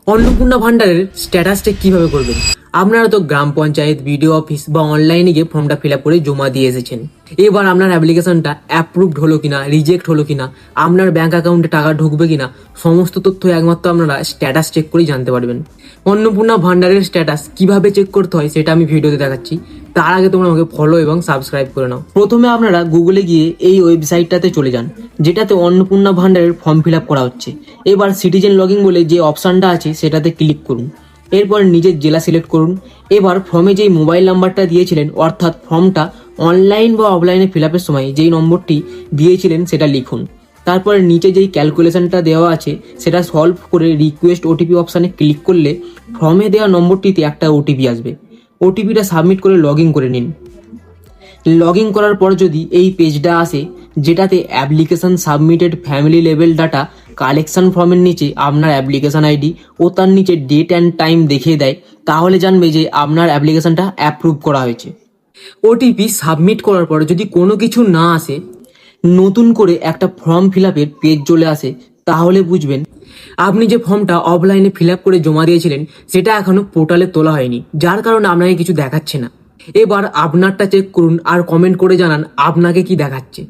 অন্নপূর্ণা ভান্ডারের status check কিভাবে করবেন? আপনারা তো গ্রাম পঞ্চায়েত, বিডিও অফিস বা অনলাইনে গিয়ে ফর্মটা ফিল আপ করে জমা দিয়ে এসেছেন। এবার আপনার অ্যাপ্লিকেশনটা অ্যাপ্রুভড হলো কিনা, রিজেক্ট হলো কিনা, আপনার ব্যাংক অ্যাকাউন্টে টাকা ঢুকবে কিনা, সমস্ত তথ্য একমাত্র আপনারা স্ট্যাটাস চেক করেই জানতে পারবেন। অন্নপূর্ণা ভান্ডারের স্ট্যাটাস কিভাবে চেক করতে হয় সেটা আমি ভিডিওতে দেখাচ্ছি। তার আগে তোমরা আমাকে ফলো এবং সাবস্ক্রাইব করে নাও। প্রথমে আপনারা গুগলে গিয়ে এই ওয়েবসাইটটাতে চলে যান, যেটাতে অন্নপূর্ণা ভান্ডারের ফর্ম ফিল আপ করা হচ্ছে। এবার সিটিজেন লগইন বলে যে অপশানটা আছে সেটাতে ক্লিক করুন। এরপর নিজের জেলা সিলেক্ট করুন। এবার ফর্মে যেই মোবাইল নাম্বারটা দিয়েছিলেন, অর্থাৎ ফর্মটা অনলাইন বা অফলাইনে ফিল আপের সময় যেই নম্বরটি দিয়েছিলেন সেটা লিখুন। তারপরে নিচে যেই ক্যালকুলেশনটা দেওয়া আছে সেটা সলভ করে রিকোয়েস্ট ওটিপি অপশানে ক্লিক করলে ফর্মে দেওয়া নম্বরটিতে একটা ওটিপি আসবে। ওটিপিটা সাবমিট করে লগ ইন করে নিন। লগ ইন করার পর যদি এই পেজটা আসে, যেটাতে application submitted family level data collection ফর্মের নিচে আপনার অ্যাপ্লিকেশন আইডি ও তার নিচে ডেট অ্যান্ড টাইম দেখিয়ে দেয়, তাহলে জানবে যে আপনার অ্যাপ্লিকেশনটা অ্যাপ্রুভ করা হয়েছে। ওটিপি সাবমিট করার পর যদি কোনো কিছু না আসে, নতুন করে একটা ফর্ম ফিল আপের পেজ চলে আসে, তাহলে বুঝবেন আপনি যে ফর্মটা অফলাইনে ফিল আপ করে জমা দিয়েছিলেন সেটা এখনো পোর্টালে তোলা হয়নি, যার কারণে আপনাকে কিছু দেখাচ্ছে না। এবার আপনারটা চেক করুন আর কমেন্ট করে জানান আপনাকে কি দেখাচ্ছে।